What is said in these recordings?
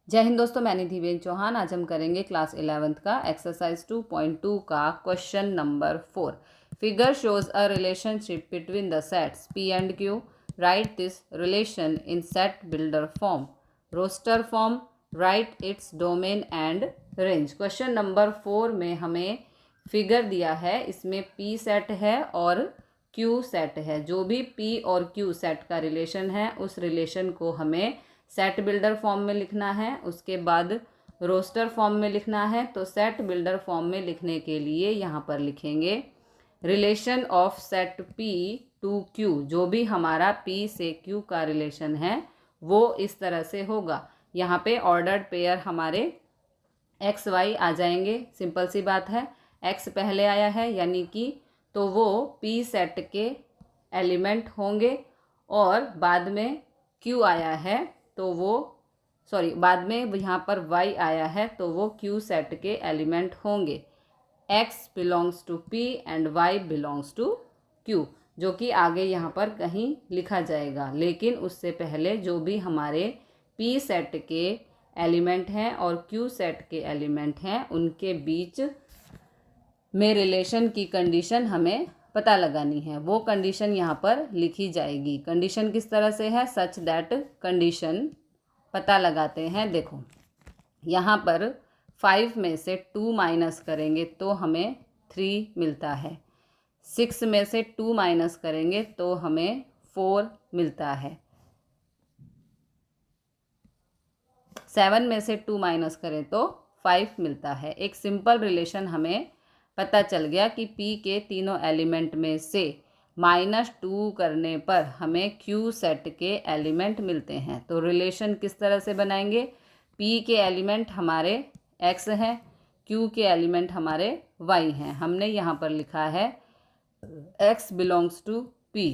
जय हिंद दोस्तों, मैं निधिबेन चौहान। आज हम करेंगे क्लास 11th का एक्सरसाइज 2.2 का question number 4। Figure shows a relationship between the sets P and Q. Write this relation in set builder form, roster form. Write its domain and range. Question number 4 में हमें figure दिया है, इसमें P set है और Q set है। जो भी पी और क्यू सेट का रिलेशन है उस रिलेशन को हमें सेट बिल्डर फॉर्म में लिखना है, उसके बाद रोस्टर फॉर्म में लिखना है। तो सेट बिल्डर फॉर्म में लिखने के लिए यहाँ पर लिखेंगे relation of set P to Q. जो भी हमारा पी से क्यू का रिलेशन है वो इस तरह से होगा। यहाँ पे ऑर्डर्ड पेयर हमारे एक्स वाई आ जाएंगे। सिंपल सी बात है, एक्स पहले आया है यानी कि तो वो पी सेट के एलिमेंट होंगे, और बाद में क्यू आया है तो वो बाद में यहाँ पर y आया है तो वो q सेट के एलिमेंट होंगे। x belongs to p and y belongs to q, जो कि आगे यहाँ पर कहीं लिखा जाएगा। लेकिन उससे पहले जो भी हमारे p सेट के एलिमेंट हैं और q सेट के एलिमेंट हैं उनके बीच में रिलेशन की कंडीशन हमें पता लगानी है। वो कंडीशन यहाँ पर लिखी जाएगी। कंडीशन किस तरह से है? सच दैट कंडीशन पता लगाते हैं। देखो यहाँ पर 5 में से 2 माइनस करेंगे तो हमें 3 मिलता है। 6 में से 2 माइनस करेंगे तो हमें 4 मिलता है। 7 में से 2 माइनस करें तो 5 मिलता है। एक सिंपल रिलेशन हमें पता चल गया कि P के तीनों एलिमेंट में से -2 करने पर हमें Q सेट के एलिमेंट मिलते हैं। तो रिलेशन किस तरह से बनाएंगे? P के एलिमेंट हमारे X हैं, Q के एलिमेंट हमारे Y हैं। हमने यहाँ पर लिखा है X belongs to P,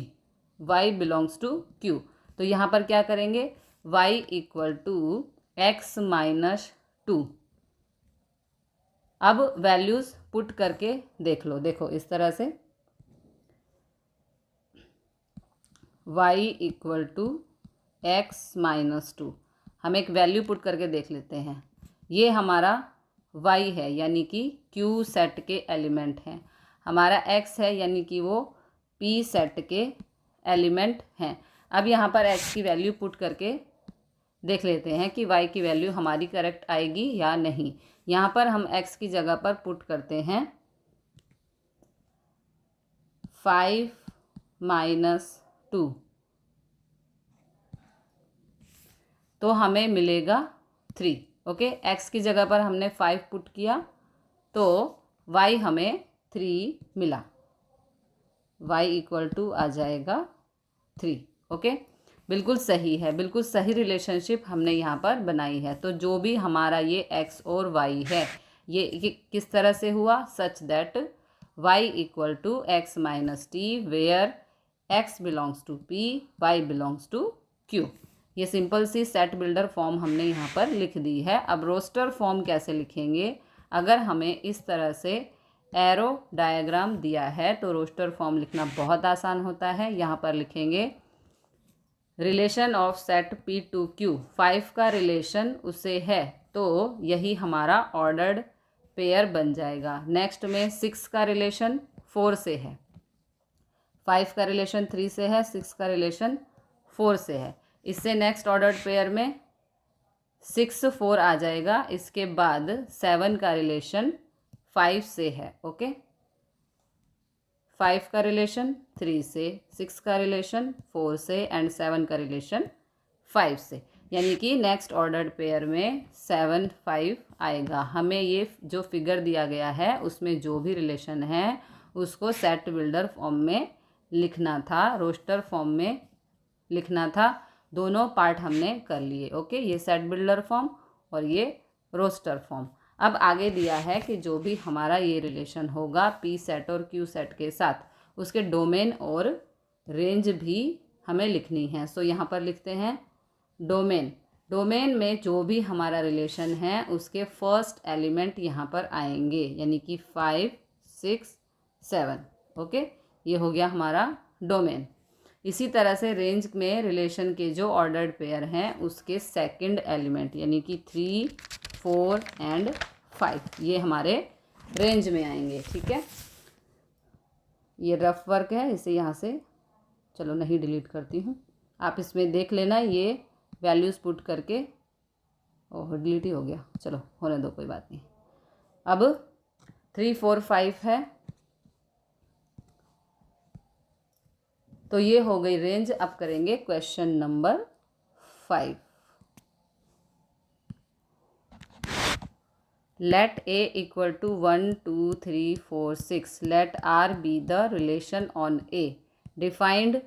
Y belongs to Q। तो यहाँ पर क्या करेंगे? Y equal to X minus 2। अब वैल्यूज़ पुट करके देख लो। देखो इस तरह से y equal to x minus 2। हम एक वैल्यू पुट करके देख लेते हैं। ये हमारा y है यानी कि q सेट के एलिमेंट हैं। हमारा x है यानी कि वो p सेट के एलिमेंट हैं। अब यहाँ पर x की वैल्यू पुट करके देख लेते हैं कि y की वैल्यू हमारी करेक्ट आएगी या नहीं। यहाँ पर हम x की जगह पर पुट करते हैं 5 माइनस 2, तो हमें मिलेगा 3। ओके, x की जगह पर हमने 5 पुट किया तो y हमें 3 मिला। y इक्वल टू आ जाएगा 3। ओके, बिल्कुल सही है, बिल्कुल सही रिलेशनशिप हमने यहाँ पर बनाई है। तो जो भी हमारा ये x और y है ये किस तरह से हुआ? Such that y equal to x minus T, where x belongs to p, y belongs to q। ये सिंपल सी सेट बिल्डर फॉर्म हमने यहाँ पर लिख दी है। अब रोस्टर फॉर्म कैसे लिखेंगे? अगर हमें इस तरह से एरो डायग्राम दिया है तो रोस्टर फॉर्म लिखना बहुत आसान होता है। यहाँ पर लिखेंगे relation of set P to Q. 5 का रिलेशन उससे है तो यही हमारा ऑर्डर्ड पेयर बन जाएगा। नेक्स्ट में 6 का रिलेशन 4 से है, 5 का रिलेशन 3 से है, 6 का रिलेशन 4 से है। इससे नेक्स्ट ऑर्डर्ड पेयर में 6 4 आ जाएगा। इसके बाद 7 का रिलेशन 5 से है। ओके, 5 का रिलेशन 3 से, 6 का रिलेशन 4 से एंड 7 का रिलेशन 5 से, यानी कि नेक्स्ट ऑर्डर्ड पेयर में 7 5 आएगा। हमें ये जो फिगर दिया गया है उसमें जो भी रिलेशन है उसको सेट बिल्डर फॉर्म में लिखना था, रोस्टर फॉर्म में लिखना था। दोनों पार्ट हमने कर लिए। ओके, ये सेट बिल्डर फॉर्म और ये रोस्टर फॉर्म। अब आगे दिया है कि जो भी हमारा ये रिलेशन होगा पी सेट और क्यू सेट के साथ, उसके डोमेन और रेंज भी हमें लिखनी है। सो यहाँ पर लिखते हैं डोमेन। डोमेन में जो भी हमारा रिलेशन है उसके फर्स्ट एलिमेंट यहाँ पर आएंगे, यानी कि 5 6 7। ओके, ये हो गया हमारा डोमेन। इसी तरह से रेंज में रिलेशन के जो ऑर्डर्ड पेयर हैं उसके सेकंड एलिमेंट यानी कि 3, 4 एंड 5 ये हमारे रेंज में आएंगे। ठीक है, ये रफ वर्क है, इसे यहाँ से चलो नहीं डिलीट करती हूँ, आप इसमें देख लेना ये वैल्यूज़ पुट करके। ओह डिलीट ही हो गया, चलो होने दो कोई बात नहीं। अब 3, 4, 5 है तो ये हो गई रेंज। अब करेंगे question number 5। Let A equal to 1, 2, 3, 4, 6. Let R be the relation on A defined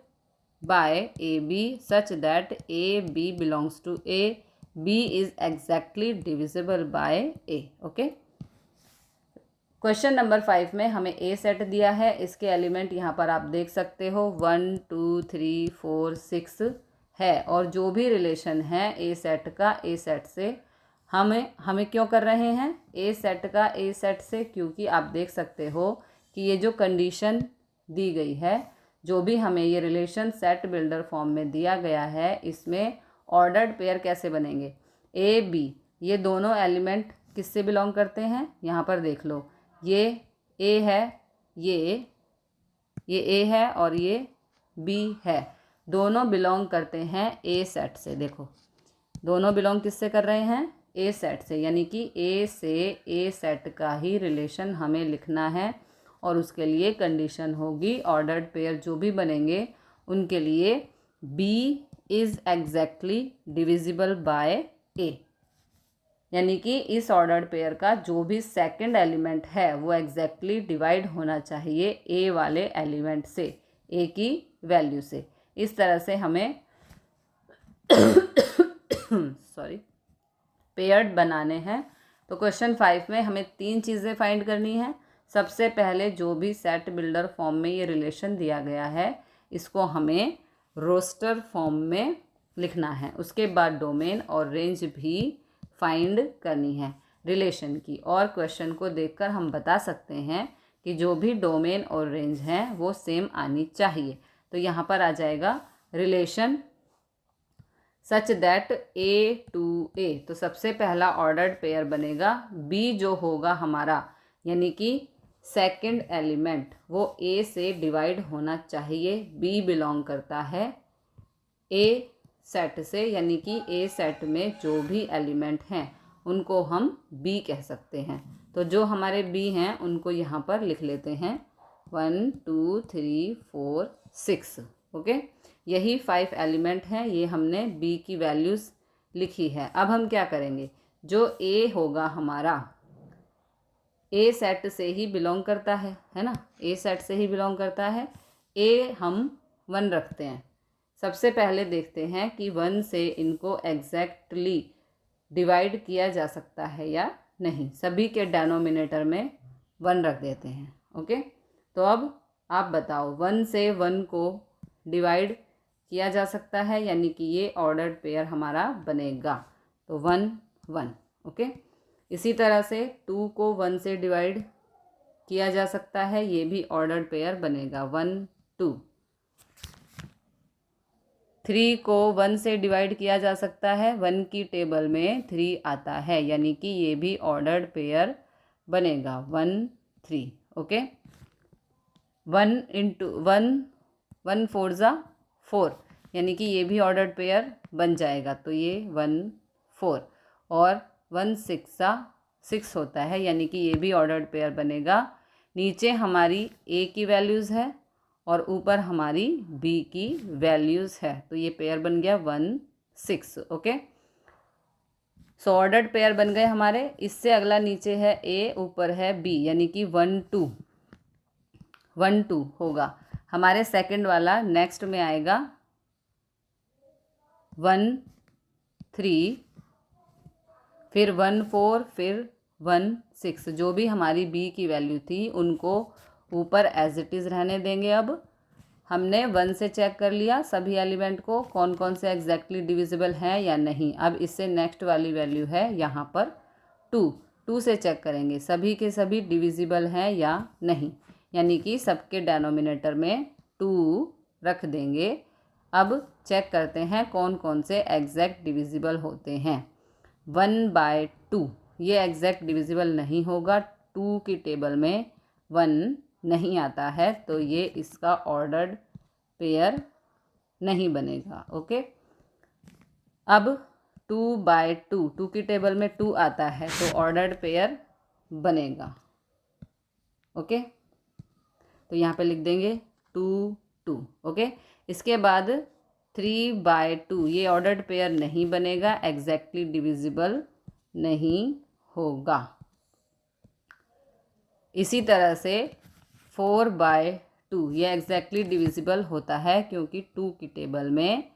by AB such that AB belongs to A. B is exactly divisible by A. Okay. Question number 5 में हमें ए set दिया है, इसके element यहाँ पर आप देख सकते हो 1, 2, 3, 4, 6 है और जो भी रिलेशन है ए सेट का ए सेट से हमें क्यों कर रहे हैं ए सेट का ए सेट से, क्योंकि आप देख सकते हो कि ये जो कंडीशन दी गई है, जो भी हमें ये रिलेशन सेट बिल्डर फॉर्म में दिया गया है, इसमें ऑर्डर्ड पेयर कैसे बनेंगे, ए बी, ये दोनों एलिमेंट किससे बिलोंग करते हैं, यहाँ पर देख लो, ये ए है, ये ए है और ये बी है, दोनों बिलोंग करते हैं ए सेट से। देखो दोनों बिलोंग किससे कर रहे हैं, ए सेट से, यानी कि ए से ए सेट का ही रिलेशन हमें लिखना है और उसके लिए कंडीशन होगी ऑर्डर्ड पेयर जो भी बनेंगे उनके लिए b is exactly divisible by a, यानी कि इस ऑर्डर्ड पेयर का जो भी सेकंड एलिमेंट है वो एग्जैक्टली डिवाइड होना चाहिए ए वाले एलिमेंट से, ए की वैल्यू से। इस तरह से हमें सॉरी पेयर्ड बनाने हैं। तो क्वेश्चन 5 में हमें 3 चीज़ें फाइंड करनी है। सबसे पहले जो भी सेट बिल्डर फॉर्म में ये रिलेशन दिया गया है इसको हमें रोस्टर फॉर्म में लिखना है। उसके बाद डोमेन और रेंज भी फाइंड करनी है रिलेशन की, और क्वेश्चन को देखकर हम बता सकते हैं कि जो भी डोमेन और रेंज हैं वो सेम आनी चाहिए। तो यहाँ पर आ जाएगा relation such that a to a, तो सबसे पहला ऑर्डर्ड पेयर बनेगा बी जो होगा हमारा, यानी कि सेकंड एलिमेंट वो ए से डिवाइड होना चाहिए। बी बिलोंग करता है ए सेट से, यानी कि ए सेट में जो भी एलिमेंट हैं उनको हम बी कह सकते हैं। तो जो हमारे बी हैं उनको यहाँ पर लिख लेते हैं 1, 2, 3, 4, 6। ओके, यही 5 एलिमेंट हैं, ये हमने बी की वैल्यूज़ लिखी है। अब हम क्या करेंगे, जो ए होगा हमारा ए सेट से ही बिलोंग करता है ना, ए सेट से ही बिलोंग करता है। ए हम 1 रखते हैं। सबसे पहले देखते हैं कि 1 से इनको एग्जैक्टली डिवाइड किया जा सकता है या नहीं। सभी के डेनोमिनेटर में 1 रख देते हैं। ओके, तो अब आप बताओ 1 से 1 को डिवाइड किया जा सकता है, यानी कि ये ऑर्डर्ड पेयर हमारा बनेगा। तो 1, 1। ओके, इसी तरह से 2 को 1 से डिवाइड किया जा सकता है, ये भी ऑर्डर्ड पेयर बनेगा 1, 2। 3 को 1 से डिवाइड किया जा सकता है, 1 की टेबल में 3 आता है, यानी कि ये भी ऑर्डर्ड पेयर बनेगा 1, 3। ओके, 1 इंटू 1 4 ज़ा 4, यानी कि ये भी ऑर्डर्ड पेयर बन जाएगा। तो ये 1, 4 और 1 6 ज़ा 6 होता है, यानी कि ये भी ऑर्डर्ड पेयर बनेगा। नीचे हमारी ए की वैल्यूज़ है और ऊपर हमारी बी की वैल्यूज़ है, तो ये पेयर बन गया 1, 6। ओके, सो ऑर्डर्ड पेयर बन गए हमारे। इससे अगला नीचे है ए, ऊपर है बी, यानी कि 1, 2 1, 2 होगा हमारे। सेकंड वाला नेक्स्ट में आएगा 1, 3, फिर 1, 4, फिर 1, 6। जो भी हमारी बी की वैल्यू थी उनको ऊपर एज इट इज़ रहने देंगे। अब हमने 1 से चेक कर लिया सभी एलिमेंट को, कौन कौन से एग्जैक्टली डिविजिबल हैं या नहीं। अब इससे नेक्स्ट वाली वैल्यू है यहाँ पर 2 से चेक करेंगे सभी के सभी डिविजिबल हैं या नहीं, यानी कि सबके डेनोमिनेटर में 2 रख देंगे। अब चेक करते हैं कौन कौन से एग्जैक्ट डिविजिबल होते हैं। 1/2 ये एग्जैक्ट डिविजिबल नहीं होगा, 2 की टेबल में 1 नहीं आता है, तो ये इसका ऑर्डर्ड पेयर नहीं बनेगा। ओके, अब 2/2, 2 की टेबल में 2 आता है तो ऑर्डर्ड पेयर बनेगा। ओके, तो यहाँ पे लिख देंगे 2 2। ओके, इसके बाद 3/2 ये ऑर्डर्ड पेयर नहीं बनेगा, एग्जैक्टली डिविजिबल नहीं होगा। इसी तरह से 4/2 ये एग्जैक्टली डिविजिबल होता है क्योंकि 2 की टेबल में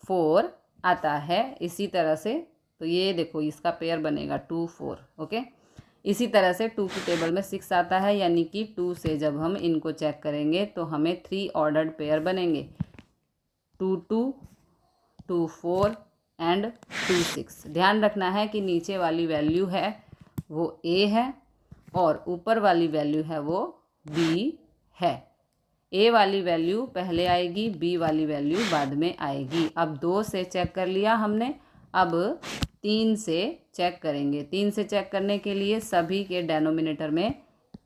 4 आता है। इसी तरह से तो ये देखो इसका पेयर बनेगा 2 4। ओके, इसी तरह से 2 की टेबल में 6 आता है, यानी कि 2 से जब हम इनको चेक करेंगे तो हमें 3 ऑर्डर्ड पेयर बनेंगे, 2 2, 2 4 एंड 2 6। ध्यान रखना है कि नीचे वाली वैल्यू है वो A है और ऊपर वाली वैल्यू है वो B है। A वाली वैल्यू पहले आएगी, B वाली वैल्यू बाद में आएगी। अब 2 से चेक कर लिया हमने, अब 3 से चेक करेंगे। 3 से चेक करने के लिए सभी के डेनोमिनेटर में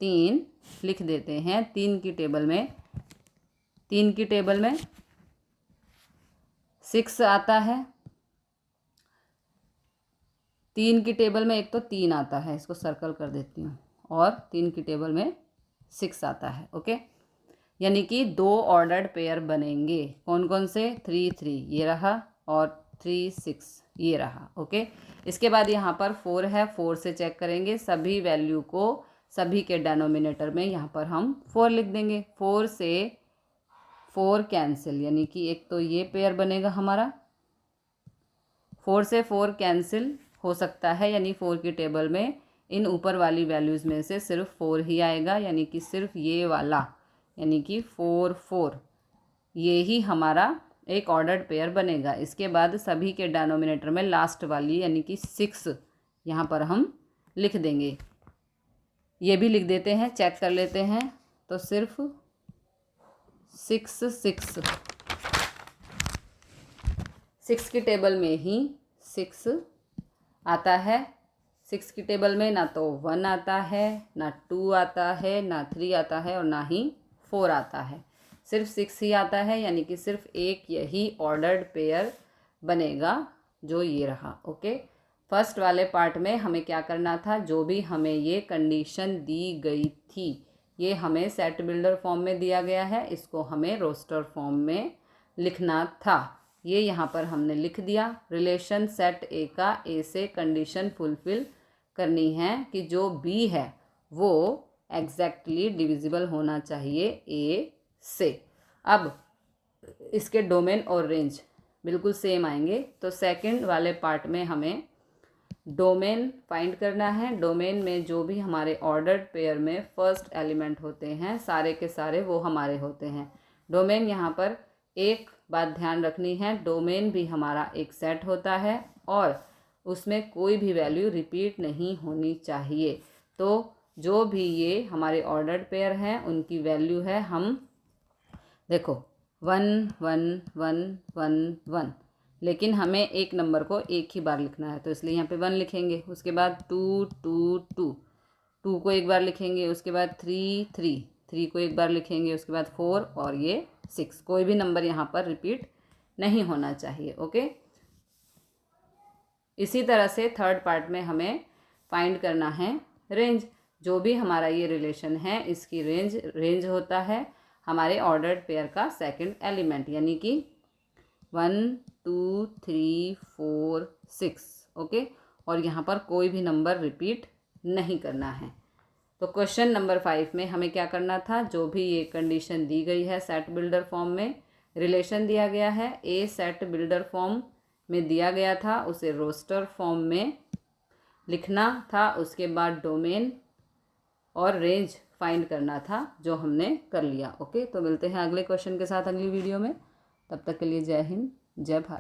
3 लिख देते हैं। 3 की टेबल में 6 आता है। 3 की टेबल में एक तो 3 आता है, इसको सर्कल कर देती हूँ, और 3 की टेबल में 6 आता है। ओके, यानी कि 2 ऑर्डर्ड पेयर बनेंगे। कौन कौन से? 3 3 ये रहा और 3 6 ये रहा। ओके, इसके बाद यहाँ पर 4 है, 4 से चेक करेंगे। सभी वैल्यू को सभी के डेनोमिनेटर में यहाँ पर हम 4 लिख देंगे। 4 से 4 कैंसिल, यानी कि एक तो ये पेयर बनेगा हमारा। 4 से 4 कैंसिल हो सकता है, यानी 4 की टेबल में इन ऊपर वाली वैल्यूज़ में से सिर्फ 4 ही आएगा, यानी कि सिर्फ ये वाला, यानी कि 4 4 ये ही हमारा एक ऑर्डर्ड पेयर बनेगा। इसके बाद सभी के डिनोमिनेटर में लास्ट वाली यानी कि 6 यहाँ पर हम लिख देंगे। ये भी लिख देते हैं, चेक कर लेते हैं। तो सिर्फ 6 की टेबल में ही 6 आता है। 6 की टेबल में ना तो 1 आता है, ना 2 आता है, ना 3 आता है और ना ही 4 आता है। सिर्फ 6 ही आता है, यानी कि सिर्फ एक यही ऑर्डर्ड पेयर बनेगा जो ये रहा। ओके, फर्स्ट वाले पार्ट में हमें क्या करना था, जो भी हमें ये कंडीशन दी गई थी, ये हमें सेट बिल्डर फॉर्म में दिया गया है, इसको हमें रोस्टर फॉर्म में लिखना था। ये यहाँ पर हमने लिख दिया। रिलेशन सेट ए का ए से कंडीशन फुलफिल करनी है कि जो बी है वो एग्जैक्टली डिविजिबल होना चाहिए ए से। अब इसके डोमेन और रेंज बिल्कुल सेम आएंगे। तो सेकंड वाले पार्ट में हमें डोमेन फाइंड करना है। डोमेन में जो भी हमारे ऑर्डर्ड पेयर में फर्स्ट एलिमेंट होते हैं, सारे के सारे वो हमारे होते हैं। डोमेन यहाँ पर एक बात ध्यान रखनी है, डोमेन भी हमारा एक सेट होता है और उसमें कोई भी वैल्यू रिपीट नहीं होनी चाहिए। तो जो भी ये हमारे ऑर्डर्ड पेयर हैं उनकी वैल्यू है, हम देखो 1 1 1 1 1, लेकिन हमें एक नंबर को एक ही बार लिखना है, तो इसलिए यहाँ पे 1 लिखेंगे। उसके बाद 2 2 2, 2 को एक बार लिखेंगे। उसके बाद 3 3, 3 को एक बार लिखेंगे। उसके बाद 4 और ये 6, कोई भी नंबर यहाँ पर रिपीट नहीं होना चाहिए। ओके, इसी तरह से थर्ड पार्ट में हमें फाइंड करना है रेंज। जो भी हमारा ये रिलेशन है इसकी रेंज होता है हमारे ऑर्डर्ड पेयर का सेकंड एलिमेंट, यानी कि 1 2 3 4 6। ओके, और यहाँ पर कोई भी नंबर रिपीट नहीं करना है। तो क्वेश्चन नंबर 5 में हमें क्या करना था, जो भी ये कंडीशन दी गई है सेट बिल्डर फॉर्म में, रिलेशन दिया गया है, ए सेट बिल्डर फॉर्म में दिया गया था, उसे रोस्टर फॉर्म में लिखना था। उसके बाद डोमेन और रेंज फाइंड करना था, जो हमने कर लिया। ओके, तो मिलते हैं अगले क्वेश्चन के साथ अगली वीडियो में। तब तक के लिए जय हिंद, जय भारत।